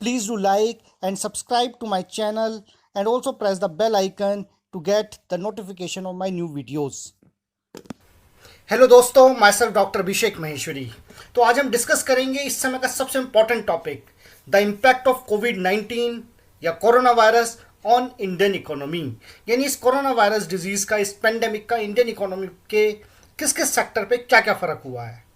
Please do like and subscribe to my channel and also press the bell icon to get the notification of my new videos. Hello दोस्तों, myself doctor Abhishek Maheshwari. तो आज हम discuss करेंगे इस समय का सबसे important topic, the impact of कोविड-19 या corona virus on Indian economy. यानी इस कोरोना वायरस डिजीज का, इस पेंडेमिक का इंडियन इकोनॉमी के किस किस सेक्टर पे क्या क्या फ़र्क हुआ है।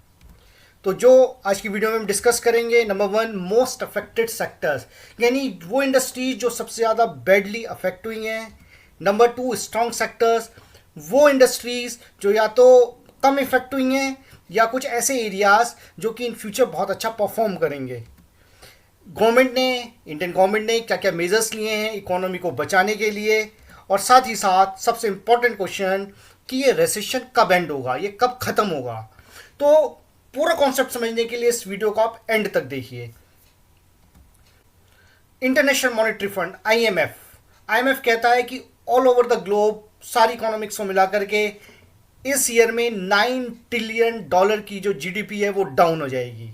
तो जो आज की वीडियो में हम डिस्कस करेंगे, नंबर 1 मोस्ट अफेक्टेड सेक्टर्स, यानी वो इंडस्ट्रीज जो सबसे ज़्यादा बैडली अफेक्ट हुई हैं। नंबर 2 स्ट्रॉन्ग सेक्टर्स, वो इंडस्ट्रीज जो या तो कम इफेक्ट हुई हैं या कुछ ऐसे एरियाज जो कि इन फ्यूचर बहुत अच्छा परफॉर्म करेंगे। इंडियन गवर्नमेंट ने क्या क्या मेजर्स लिए हैं इकोनॉमी को बचाने के लिए, और साथ ही साथ सबसे इंपॉर्टेंट क्वेश्चन कि ये रेसेशन कब एंड होगा, ये कब खत्म होगा। तो पूरा कॉन्सेप्ट समझने के लिए इस वीडियो को आप एंड तक देखिए। इंटरनेशनल मॉनेटरी फंड आईएमएफ कहता है कि ऑल ओवर द ग्लोब सारी इकोनॉमिक्स को मिला करके इस ईयर में $9 ट्रिलियन की जो जीडीपी है वो डाउन हो जाएगी।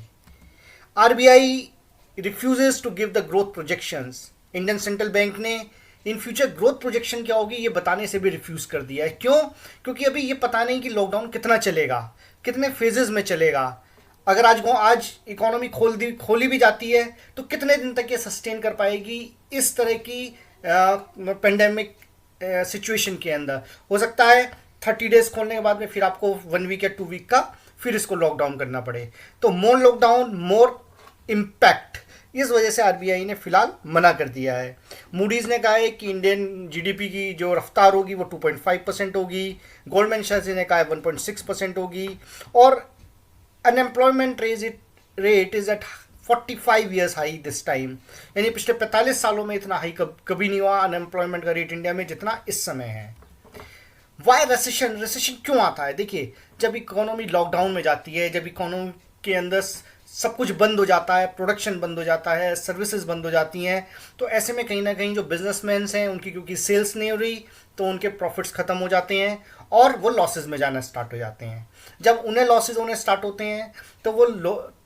RBI refuses to give the growth projections. Indian central bank ने इन फ्यूचर ग्रोथ प्रोजेक्शन क्या होगी ये बताने से भी रिफ्यूज कर दिया है। क्यों? क्योंकि अभी ये पता नहीं कि लॉकडाउन कितना चलेगा, कितने फेजेस में चलेगा। अगर आज इकोनॉमी खोली भी जाती है तो कितने दिन तक ये सस्टेन कर पाएगी इस तरह की पेंडेमिक सिचुएशन के अंदर। हो सकता है 30 डेज खोलने के बाद में फिर आपको 1 वीक या 2 वीक का फिर इसको लॉकडाउन करना पड़े। तो मोर लॉकडाउन मोर इम्पैक्ट, इस वजह से आरबीआई ने फिलहाल मना कर दिया है। मूडीज ने कहा है कि इंडियन जीडीपी की जो रफ्तार होगी वो 2.5% होगी। गोल्डमैन सैक्स ने कहा है 1.6% होगी। और unemployment rate is at 45 years high this time, यानी पिछले 45 सालों में इतना हाई कभी नहीं हुआ अनएम्प्लॉयमेंट का रेट इंडिया में जितना इस समय है। वाई रेसेशन क्यों आता है? देखिए, जब इकोनॉमी लॉकडाउन में जाती है, जब इकोनॉमी के अंदर सब कुछ बंद हो जाता है, प्रोडक्शन बंद हो जाता है, सर्विसेज बंद हो जाती हैं, तो ऐसे में कहीं ना कहीं जो बिजनेसमैन हैं उनकी क्योंकि सेल्स नहीं हो रही तो उनके प्रॉफिट्स खत्म हो जाते हैं और वो लॉसेज में जाना स्टार्ट हो जाते हैं। जब उन्हें लॉसेज होने स्टार्ट होते हैं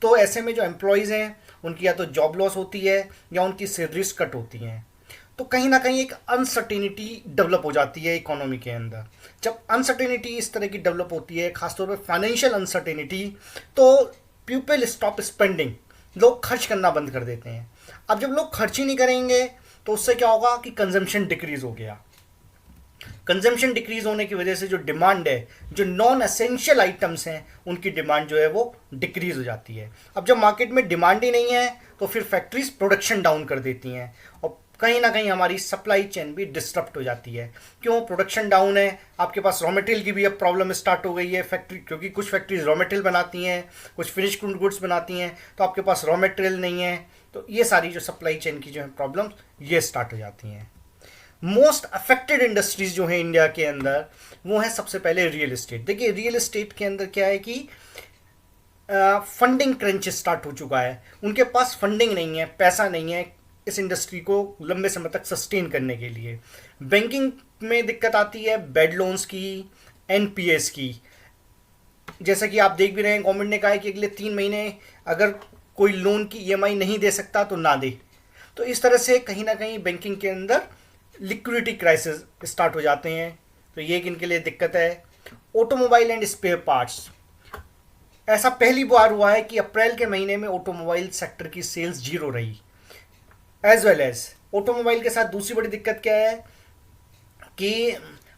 तो ऐसे में जो एम्प्लॉयज़ हैं उनकी या तो जॉब लॉस होती है या उनकी सैलरीज कट होती हैं। तो कहीं ना कहीं एक अनसर्टेनिटी डेवलप हो जाती है इकोनॉमी के अंदर। जब अनसर्टेनिटी इस तरह की डेवलप होती है, खासतौर पर फाइनेंशियल अनसर्टेनिटी, तो पीपल स्टॉप स्पेंडिंग, लोग खर्च करना बंद कर देते हैं। अब जब लोग खर्च ही नहीं करेंगे तो उससे क्या होगा कि कंजम्पशन डिक्रीज हो गया। कंजम्पशन डिक्रीज होने की वजह से जो डिमांड है, जो नॉन एसेंशियल आइटम्स हैं उनकी डिमांड जो है वो डिक्रीज हो जाती है। अब जब मार्केट में डिमांड ही नहीं है तो फिर फैक्ट्रीज प्रोडक्शन डाउन कर देती हैं और कहीं ना कहीं हमारी सप्लाई चेन भी डिस्टर्ब हो जाती है। क्यों? प्रोडक्शन डाउन है, आपके पास रॉ मटेरियल की भी अब प्रॉब्लम स्टार्ट हो गई है फैक्ट्री, क्योंकि कुछ फैक्ट्रीज रॉ मटेरियल बनाती हैं, कुछ फिनिश्ड गुड्स बनाती हैं, तो आपके पास रॉ मटेरियल नहीं है, तो ये सारी जो सप्लाई चेन की जो है प्रॉब्लम ये स्टार्ट हो जाती हैं। मोस्ट अफेक्टेड इंडस्ट्रीज जो है इंडिया के अंदर वो है सबसे पहले रियल एस्टेट। देखिए, रियल एस्टेट के अंदर क्या है कि फंडिंग क्रंच स्टार्ट हो चुका है। उनके पास फंडिंग नहीं है, पैसा नहीं है इस इंडस्ट्री को लंबे समय तक सस्टेन करने के लिए। बैंकिंग में दिक्कत आती है, बैड लोन्स की, एनपीएस की। जैसा कि आप देख भी रहे हैं, गवर्नमेंट ने कहा है कि अगले 3 महीने अगर कोई लोन की ईएमआई नहीं दे सकता तो ना दे। तो इस तरह से कहीं ना कहीं बैंकिंग के अंदर लिक्विडिटी क्राइसिस स्टार्ट हो जाते हैं, तो ये एक इनके लिए दिक्कत है। ऑटोमोबाइल एंड स्पेयर पार्ट्स, ऐसा पहली बार हुआ है कि अप्रैल के महीने में ऑटोमोबाइल सेक्टर की सेल्स जीरो रही। एज वेल एज ऑटोमोबाइल के साथ दूसरी बड़ी दिक्कत क्या है कि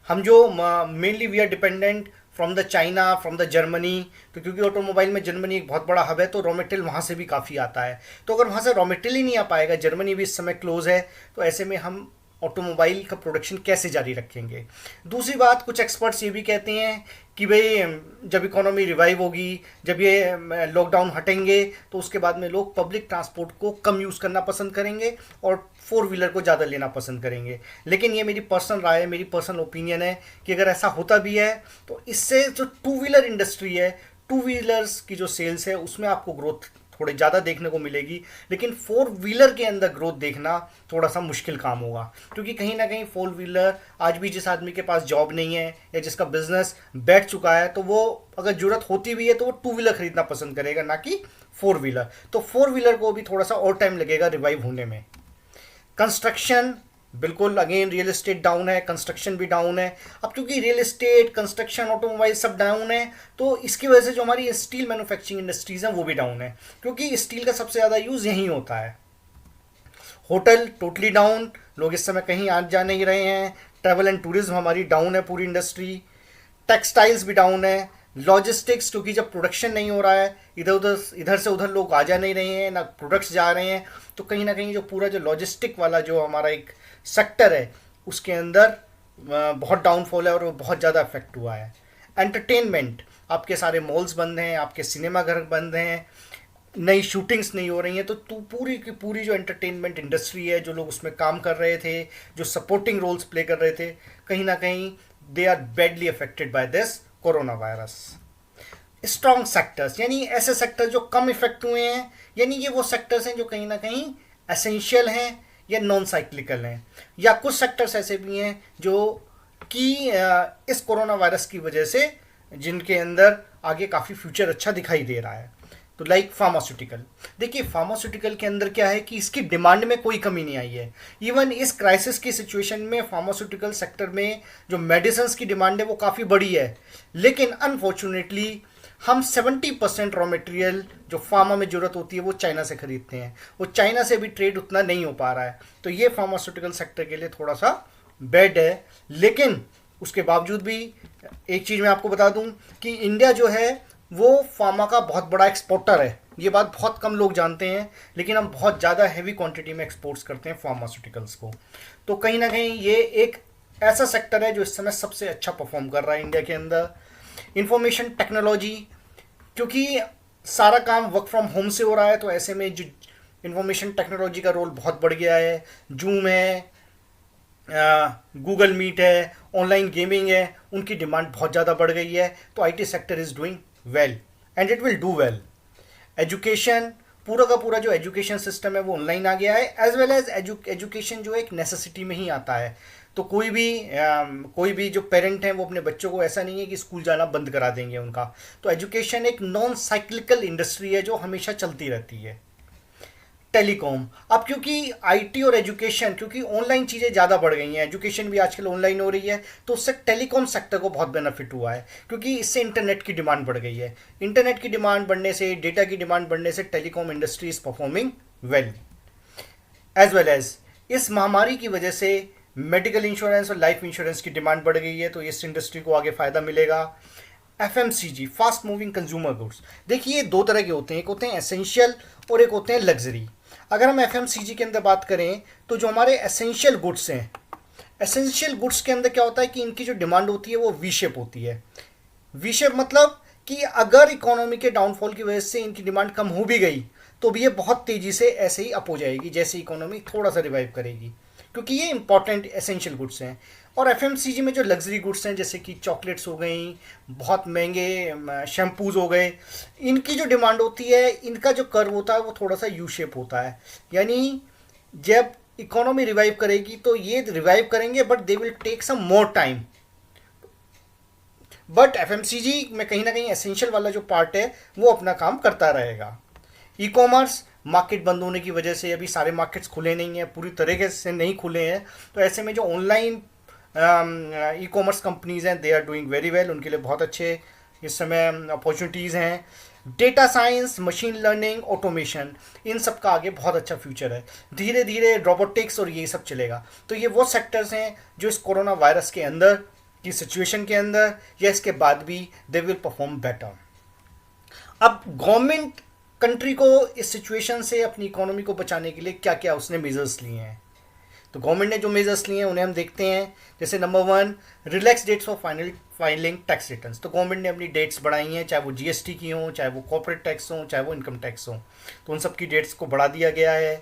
हम जो mainly we are dependent from the China, from the Germany, तो क्योंकि ऑटोमोबाइल में जर्मनी एक बहुत बड़ा हब है तो रॉ मटेरियल वहाँ से भी काफ़ी आता है। तो अगर वहाँ से रॉ मटेरियल ही नहीं आ पाएगा, जर्मनी भी इस समय क्लोज है, तो ऐसे में हम ऑटोमोबाइल का प्रोडक्शन कैसे जारी रखेंगे। दूसरी बात, कुछ एक्सपर्ट्स ये भी कहते हैं कि भाई जब इकोनॉमी रिवाइव होगी, जब ये लॉकडाउन हटेंगे तो उसके बाद में लोग पब्लिक ट्रांसपोर्ट को कम यूज़ करना पसंद करेंगे और 4 व्हीलर को ज़्यादा लेना पसंद करेंगे। लेकिन ये मेरी पर्सनल राय है, मेरी पर्सनल ओपिनियन है कि अगर ऐसा होता भी है तो इससे जो 2 व्हीलर इंडस्ट्री है, 2 व्हीलर्स की जो सेल्स है उसमें आपको ग्रोथ थोड़े ज़्यादा देखने को मिलेगी, लेकिन फोर व्हीलर के अंदर ग्रोथ देखना थोड़ा सा मुश्किल काम होगा, क्योंकि कहीं ना कहीं फोर व्हीलर आज भी जिस आदमी के पास जॉब नहीं है या जिसका बिजनेस बैठ चुका है, तो वो अगर जरूरत होती भी है तो वो टू व्हीलर खरीदना पसंद करेगा, ना कि फोर व्हीलर। तो फोर व्हीलर को भी थोड़ा सा और टाइम लगेगा रिवाइव होने में। कंस्ट्रक्शन, बिल्कुल अगेन रियल एस्टेट डाउन है, कंस्ट्रक्शन भी डाउन है। अब क्योंकि रियल एस्टेट, कंस्ट्रक्शन, ऑटोमोबाइल सब डाउन है, तो इसकी वजह से जो हमारी स्टील मैन्युफैक्चरिंग इंडस्ट्रीज हैं वो भी डाउन है, क्योंकि स्टील का सबसे ज़्यादा यूज़ यहीं होता है। होटल टोटली डाउन, लोग इस समय कहीं आ जा नहीं रहे हैं। ट्रैवल एंड टूरिज्म हमारी डाउन है पूरी इंडस्ट्री। टेक्सटाइल्स भी डाउन है। लॉजिस्टिक्स, क्योंकि जब प्रोडक्शन नहीं हो रहा है, इधर से उधर लोग आ जा नहीं रहे हैं, ना प्रोडक्ट्स जा रहे हैं, तो कहीं ना कहीं जो पूरा जो लॉजिस्टिक वाला जो हमारा एक सेक्टर है उसके अंदर बहुत डाउनफॉल है और वो बहुत ज़्यादा अफेक्ट हुआ है। एंटरटेनमेंट, आपके सारे मॉल्स बंद हैं, आपके सिनेमा घर बंद हैं, नई शूटिंग्स नहीं हो रही हैं, तो पूरी की पूरी जो एंटरटेनमेंट इंडस्ट्री है, जो लोग उसमें काम कर रहे थे, जो सपोर्टिंग रोल्स प्ले कर रहे थे, कहीं ना कहीं they are badly affected by this corona virus. Strong sectors, यानी ऐसे सेक्टर जो कम इफेक्ट हुए हैं, यानी ये वो सेक्टर्स हैं जो कहीं ना कहीं एसेंशियल हैं या नॉन साइक्लिकल हैं, या कुछ सेक्टर्स ऐसे भी हैं जो कि इस कोरोना वायरस की वजह से जिनके अंदर आगे काफ़ी फ्यूचर अच्छा दिखाई दे रहा है। तो लाइक फार्मास्यूटिकल, देखिए फार्मास्यूटिकल के अंदर क्या है कि इसकी डिमांड में कोई कमी नहीं आई है। इवन इस क्राइसिस की सिचुएशन में फार्मास्यूटिकल सेक्टर में जो मेडिसिन की डिमांड है वो काफ़ी बड़ी है, लेकिन अनफॉर्चुनेटली हम 70% रॉ मटेरियल जो फार्मा में ज़रूरत होती है वो चाइना से खरीदते हैं, वो चाइना से भी ट्रेड उतना नहीं हो पा रहा है, तो ये फार्मास्यूटिकल सेक्टर के लिए थोड़ा सा बैड है। लेकिन उसके बावजूद भी एक चीज़ मैं आपको बता दूं कि इंडिया जो है वो फार्मा का बहुत बड़ा एक्सपोर्टर है। ये बात बहुत कम लोग जानते हैं, लेकिन हम बहुत ज़्यादा हैवी क्वांटिटी में एक्सपोर्ट्स करते हैं फार्मास्यूटिकल्स को। तो कहीं ना कहीं ये एक ऐसा सेक्टर है जो इस समय सबसे अच्छा परफॉर्म कर रहा है इंडिया के अंदर। इंफॉर्मेशन टेक्नोलॉजी, क्योंकि सारा काम वर्क फ्रॉम होम से हो रहा है, तो ऐसे में जो इंफॉर्मेशन टेक्नोलॉजी का रोल बहुत बढ़ गया है। जूम है, गूगल मीट है, ऑनलाइन गेमिंग है, उनकी डिमांड बहुत ज़्यादा बढ़ गई है, तो IT sector is doing well and it will do well. Education, पूरा का पूरा जो एजुकेशन सिस्टम है वो ऑनलाइन आ गया है, एज वेल एज एजुकेशन जो एक नेसेसिटी में ही आता है। तो कोई भी जो पेरेंट हैं वो अपने बच्चों को, ऐसा नहीं है कि स्कूल जाना बंद करा देंगे उनका। तो एजुकेशन एक नॉन साइक्लिकल इंडस्ट्री है जो हमेशा चलती रहती है। टेलीकॉम, अब क्योंकि आईटी और एजुकेशन, क्योंकि ऑनलाइन चीज़ें ज़्यादा बढ़ गई हैं, एजुकेशन भी आजकल ऑनलाइन हो रही है, तो उससे टेलीकॉम सेक्टर को बहुत बेनिफिट हुआ है, क्योंकि इससे इंटरनेट की डिमांड बढ़ गई है। इंटरनेट की डिमांड बढ़ने से, डेटा की डिमांड बढ़ने से telecom industry is performing well. As well as इस महामारी की वजह से मेडिकल इंश्योरेंस और लाइफ इंश्योरेंस की डिमांड बढ़ गई है, तो इस इंडस्ट्री को आगे फ़ायदा मिलेगा। FMCG, fast moving consumer goods, देखिए दो तरह के होते हैं, एक होते हैं एसेंशियल और एक होते हैं लग्जरी। अगर हम एफएमसीजी के अंदर बात करें तो जो हमारे एसेंशियल गुड्स हैं, एसेंशियल गुड्स के अंदर क्या होता है कि इनकी जो डिमांड होती है वो वी शेप होती है। वी शेप मतलब कि अगर इकोनॉमी के डाउनफॉल की वजह से इनकी डिमांड कम हो भी गई तो भी ये बहुत तेज़ी से ऐसे ही अप हो जाएगी जैसे इकोनॉमी थोड़ा सा रिवाइव करेगी, क्योंकि ये इंपॉर्टेंट एसेंशियल गुड्स हैं। और एफएमसीजी में जो लग्जरी गुड्स हैं, जैसे कि चॉकलेट्स हो गई, बहुत महंगे शैम्पूज़ हो गए, इनकी जो डिमांड होती है, इनका जो कर्व होता है वो थोड़ा सा यू शेप होता है। यानी जब इकोनॉमी रिवाइव करेगी तो ये रिवाइव करेंगे, but they will take some more time. But FMCG में कहीं ना कहीं एसेंशियल वाला जो पार्ट है वो अपना काम करता रहेगा। ई कॉमर्स, मार्केट बंद होने की वजह से अभी सारे मार्केट्स खुले नहीं हैं, पूरी तरीके से नहीं खुले हैं, तो ऐसे में जो ऑनलाइन ई कॉमर्स कंपनीज़ हैं they are doing very well, उनके लिए बहुत अच्छे इस समय अपॉर्चुनिटीज़ हैं। Data science, machine learning, automation, इन सब का आगे बहुत अच्छा फ्यूचर है। धीरे धीरे रोबोटिक्स और ये सब चलेगा। तो ये वो सेक्टर्स हैं जो इस कोरोना वायरस के अंदर की सिचुएशन के अंदर या इसके बाद भी दे विल परफॉर्म बेटर। अब गवर्नमेंट कंट्री को इस सिचुएशन से अपनी इकोनॉमी को बचाने के लिए क्या क्या उसने मेजर्स लिए हैं, तो गवर्नमेंट ने जो मेजर्स लिए हैं उन्हें हम देखते हैं। जैसे number 1, relax dates for filing tax returns, तो गवर्नमेंट ने अपनी डेट्स बढ़ाई हैं, चाहे वो जीएसटी की हों, चाहे वो कॉर्पोरेट टैक्स हों, चाहे वो इनकम टैक्स हों, तो उन सब की डेट्स को बढ़ा दिया गया है।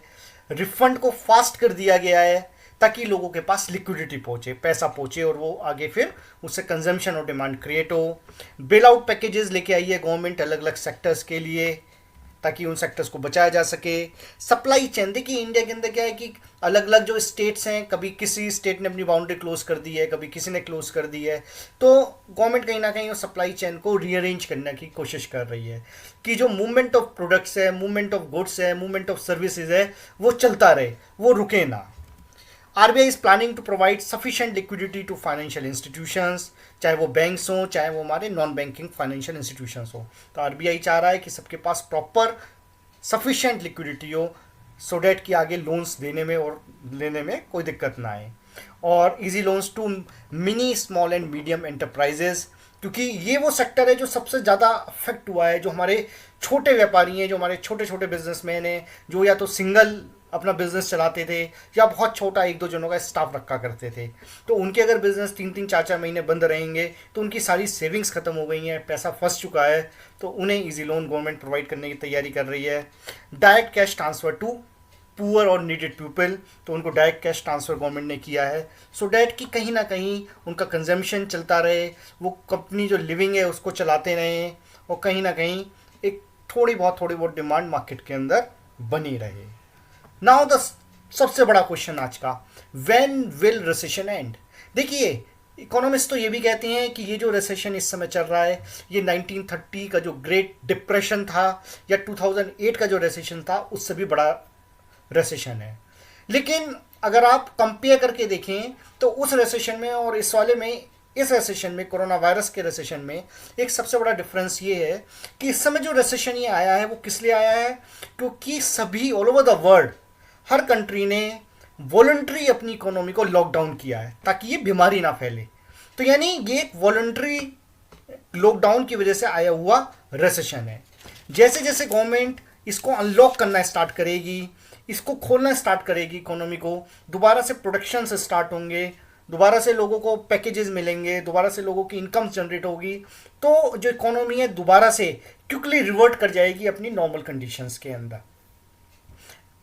रिफंड को फास्ट कर दिया गया है ताकि लोगों के पास लिक्विडिटी पहुंचे, पैसा पहुंचे और वो आगे फिर उससे कंजम्पशन और डिमांड क्रिएट हो। बेल आउट पैकेजेस लेके आई है गवर्नमेंट अलग अलग सेक्टर्स के लिए। ताकि उन सेक्टर्स को बचाया जा सके। सप्लाई चेन, देखिए इंडिया के अंदर क्या है कि अलग अलग जो स्टेट्स हैं, कभी किसी स्टेट ने अपनी बाउंड्री क्लोज कर दी है, कभी किसी ने क्लोज कर दी है, तो गवर्नमेंट कहीं ना कहीं उस सप्लाई चेन को रीअरेंज करने की कोशिश कर रही है कि जो मूवमेंट ऑफ प्रोडक्ट्स है, मूवमेंट ऑफ गुड्स है, मूवमेंट ऑफ सर्विसेज है, वो चलता रहे, वो रुके ना। RBI is planning to provide sufficient liquidity to financial institutions, चाहे वो बैंक्स हों, चाहे वो हमारे नॉन बैंकिंग फाइनेंशियल इंस्टीट्यूशंस हो। तो RBI चाह रहा है कि सबके पास प्रॉपर सफिशिएंट लिक्विडिटी हो, सो डैट कि आगे लोन्स देने में और लेने में कोई दिक्कत ना आए। और easy loans to mini small and medium enterprises, क्योंकि ये वो सेक्टर है जो सबसे ज़्यादा अफेक्ट हुआ है, जो हमारे छोटे व्यापारी हैं, जो हमारे छोटे छोटे बिजनेसमैन हैं, जो या तो सिंगल अपना बिजनेस चलाते थे या बहुत छोटा एक दो जनों का स्टाफ रखा करते थे। तो उनके अगर बिजनेस 3-3 4-4 महीने बंद रहेंगे तो उनकी सारी सेविंग्स खत्म हो गई हैं, पैसा फंस चुका है, तो उन्हें इजी लोन गवर्नमेंट प्रोवाइड करने की तैयारी कर रही है। Direct cash transfer to poor और नीडेड पीपल, तो उनको डायरेक्ट कैश ट्रांसफ़र गवर्नमेंट ने किया है, सो डैट कि कहीं ना कहीं उनका कंजम्पशन चलता रहे, वो कंपनी जो लिविंग है उसको चलाते रहें, और कहीं ना कहीं एक थोड़ी बहुत डिमांड मार्केट के अंदर बनी रहे। नाउ द सबसे बड़ा क्वेश्चन आज का, व्हेन विल रिसेशन एंड। देखिए इकोनॉमिस्ट तो ये भी कहते हैं कि ये जो रिसेशन इस समय चल रहा है, ये 1930 का जो ग्रेट डिप्रेशन था या 2008 का जो रिसेशन था उससे भी बड़ा रिसेशन है। लेकिन अगर आप कंपेयर करके देखें तो उस रिसेशन में और इस वाले में, इस रिसेशन में, कोरोना वायरस के रिसेशन में एक सबसे बड़ा डिफरेंस ये है कि इस समय जो रिसेशन ये आया है वो किस लिए आया है, क्योंकि सभी all over the world her country ने वॉलंटरी अपनी इकोनॉमी को लॉकडाउन किया है ताकि ये बीमारी ना फैले। तो यानी ये एक वॉलंटरी लॉकडाउन की वजह से आया हुआ रिसेशन है। जैसे जैसे गवर्नमेंट इसको अनलॉक करना स्टार्ट करेगी, इसको खोलना स्टार्ट करेगी इकोनॉमी को, दोबारा से प्रोडक्शन से स्टार्ट होंगे, दोबारा से लोगों को पैकेजेस मिलेंगे, दोबारा से लोगों की इनकम जनरेट होगी, तो जो इकोनॉमी है दोबारा से क्विकली रिवर्ट कर जाएगी अपनी नॉर्मल कंडीशंस के अंदर।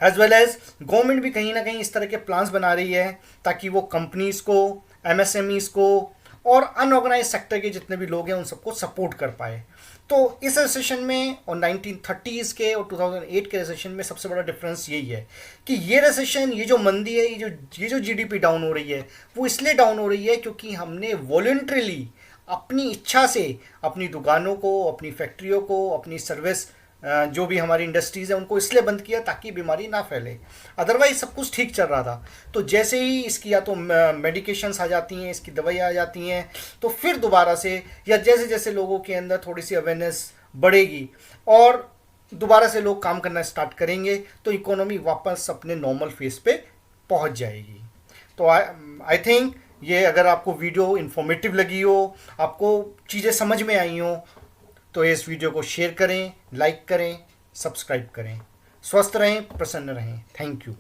एज वेल एज गवर्नमेंट भी कहीं ना कहीं इस तरह के प्लान्स बना रही है ताकि वो कंपनीज को, MSMEs को और अनऑर्गेनाइज सेक्टर के जितने भी लोग हैं उन सबको सपोर्ट कर पाए। तो इस रिसेशन में और 1930s के और 2008 के रिसेशन में सबसे बड़ा डिफरेंस यही है कि ये रिसेशन, ये जो मंदी है, ये जो GDP डाउन हो रही है, वो इसलिए डाउन हो रही है क्योंकि हमने वॉलंटरीली अपनी इच्छा से अपनी दुकानों को, अपनी फैक्ट्रियों को, अपनी सर्विस जो भी हमारी इंडस्ट्रीज़ हैं उनको इसलिए बंद किया ताकि बीमारी ना फैले। अदरवाइज सब कुछ ठीक चल रहा था। तो जैसे ही इसकी या तो मेडिकेशंस आ जाती हैं, इसकी दवाइयाँ आ जाती हैं, तो फिर दोबारा से या जैसे जैसे लोगों के अंदर थोड़ी सी अवेयरनेस बढ़ेगी और दोबारा से लोग काम करना स्टार्ट करेंगे, तो इकोनॉमी वापस अपने नॉर्मल फेस पे पहुंच जाएगी। तो आई थिंक ये अगर आपको वीडियो इन्फॉर्मेटिव लगी हो, आपको चीज़ें समझ में आई हो, तो इस वीडियो को शेयर करें, लाइक करें, सब्सक्राइब करें। स्वस्थ रहें, प्रसन्न रहें। Thank you.